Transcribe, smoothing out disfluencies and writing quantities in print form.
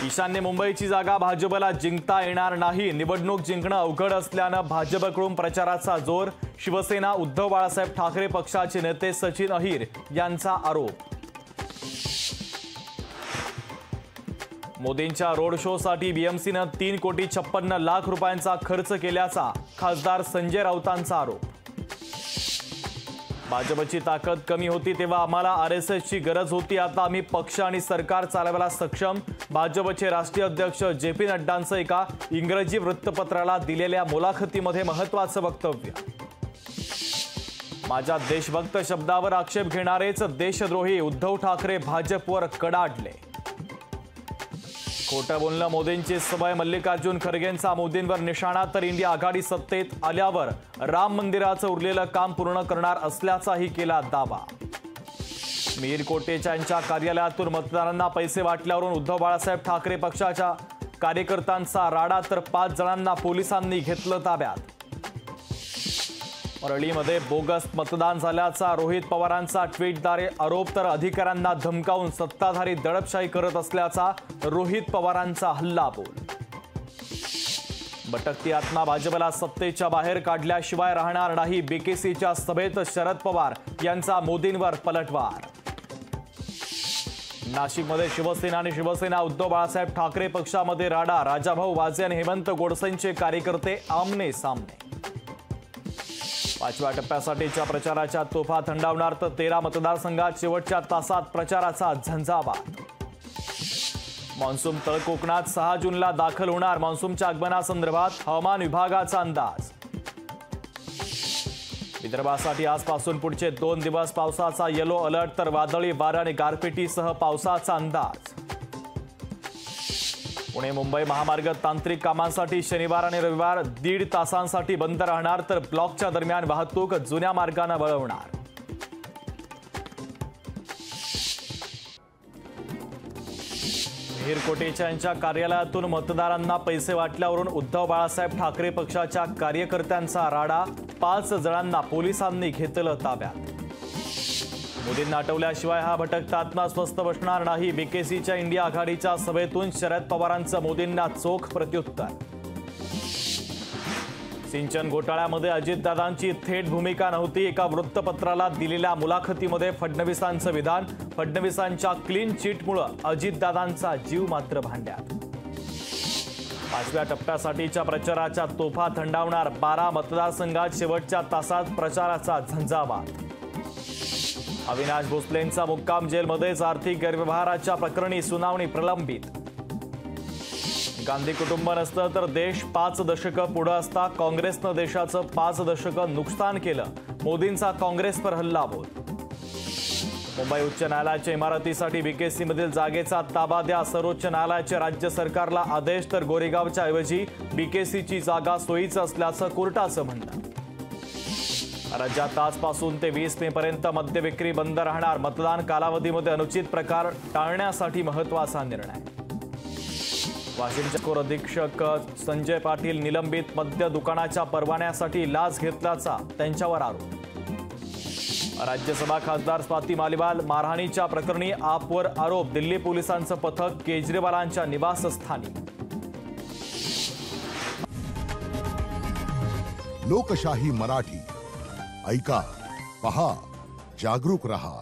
ईशान्य मुंबईची जागा भाजपला जिंकता येणार नाही। निवडणूक जिंकणं अवघड असल्यानं भाजपकडून प्रचाराचा जोर। शिवसेना उद्धव बाळासाहेब ठाकरे पक्षाचे नेते सचिन अहिर यांचा आरोप। मोदींच्या रोड शोसाठी बीएमसीनं 3,56,00,000 रुपयांचा खर्च केल्याचा खासदार संजय राऊतांचा आरोप। भाजपची ताकद कमी होती तेव्हा आम्हाला आरएसएसची गरज होती, आता आम्ही पक्ष आणि सरकार चालवायला सक्षम। भाजपचे राष्ट्रीय अध्यक्ष जेपी नड्डांचं एका इंग्रजी वृत्तपत्राला दिलेल्या मुलाखतीमध्ये महत्त्वाचं वक्तव्य। माझ्या देशभक्त शब्दावर आक्षेप घेणारेच देशद्रोही उद्धव ठाकरे भाजपवर कडाडले। खोटं बोलणं मोदींची सवय। मल्लिकार्जुन खरगेंचा मोदींवर निशाणा। तर इंडिया आघाडी सत्तेत आल्यावर राम मंदिराचं उरलेलं काम पूर्ण करणार असल्याचाही केला दावा। मीर कोटेचा यांच्या कार्यालयातून मतदारांना पैसे वाटल्यावरून उद्धव बाळासाहेब ठाकरे पक्षाच्या कार्यकर्त्यांचा राडा। तर 5 जणांना पोलिसांनी घेतलं ताब्यात। परळीमध्ये बोगस मतदान झाल्याचा रोहित पवारांचा ट्विटद्वारे आरोप। तर अधिकाऱ्यांना धमकावून सत्ताधारी दडपशाही करत असल्याचा रोहित पवारांचा हल्लाबोल। भटकती आत्मा भाजपला सत्तेच्या बाहेर काढल्याशिवाय राहणार नाही। बीकेसीच्या सभेत शरद पवार यांचा मोदींवर पलटवार। नाशिकमध्ये शिवसेना आणि शिवसेना उद्धव बाळासाहेब ठाकरे पक्षामध्ये राडा। राजाभाऊ वाजे आणि हेमंत गोडसेंचे कार्यकर्ते आमने सामने। 5व्या टप्प्यासाठीच्या प्रचाराच्या तोफा थंडावणार। तर 13 मतदारसंघात शेवटच्या तासात प्रचाराचा झंझावात। मान्सून तळ कोकणात 6 जूनला दाखल होणार। मान्सूनच्या आगमनासंदर्भात हवामान विभागाचा अंदाज। विदर्भासाठी आजपासून पुढचे 2 दिवस पावसाचा येलो अलर्ट। तर वादळी वारा आणि गारपिटीसह पावसाचा अंदाज। पुणे मुंबई महामार्ग तांत्रिक कामांसाठी शनिवार आणि रविवार 1.5 तासांसाठी बंद राहणार। तर ब्लॉकच्या दरम्यान वाहतूक जुन्या मार्गाने वळवणार। मीर कोटेचा यांच्या कार्यालयातून मतदारांना पैसे वाटल्यावरून उद्धव बाळासाहेब ठाकरे पक्षाच्या कार्यकर्त्यांचा राडा। 5 जणांना पोलिसांनी घेतलं ताब्यात। मोदींना आठवल्याशिवाय हा भटकता आत्मा स्वस्थ बसणार नाही। बीकेसीच्या इंडिया आघाडीच्या सभेतून शरद पवारांचं मोदींना चोख प्रत्युत्तर। सिंचन घोटाळ्यामध्ये अजितदादांची थेट भूमिका नव्हती। एका वृत्तपत्राला दिलेल्या मुलाखतीमध्ये फडणवीसांचं विधान। फडणवीसांच्या क्लीन चिटमुळे अजितदादांचा जीव मात्र भांड्यात। 5व्या टप्प्यासाठीच्या प्रचाराच्या तोफा थंडावणार। 12 मतदारसंघात शेवटच्या तासात प्रचाराचा झंझावात। अविनाश भोसलेंचा मुक्काम जेलमध्येच। आर्थिक गैरव्यवहाराच्या प्रकरणी सुनावणी प्रलंबित। गांधी कुटुंब नसतं तर देश 5 दशकं पुढे असता। काँग्रेसनं देशाचं 5 दशकं नुकसान केलं। मोदींचा काँग्रेसवर हल्लाबोल। मुंबई उच्च न्यायालयाच्या इमारतीसाठी बीकेसीमधील जागेचा ताबा द्या। सर्वोच्च न्यायालयाचे राज्य सरकारला आदेश। तर गोरेगावच्या ऐवजी बीकेसीची जागा सोयीचं असल्याचं कोर्टाचं म्हणणं। राज्यात आजपासून ते 20 मे पर्यंत मद्य विक्री बंद राहणार। मतदान कालावधीमध्ये अनुचित प्रकार टाळण्यासाठी महत्त्वाचा निर्णय। वाशिमचे कोर अधीक्षक संजय पाटील निलंबित। मद्य दुकानाच्या परवान्यासाठी लाच घेतल्याचा त्यांच्यावर आरोप। राज्यसभा खासदार स्वाती मालिवाल मारहाणीच्या प्रकरणी आपवर आरोप। दिल्ली पोलिसांचं पथक केजरीवालांच्या निवासस्थानी। लोकशाही मराठी ऐका, पहा, जागरूक रहा।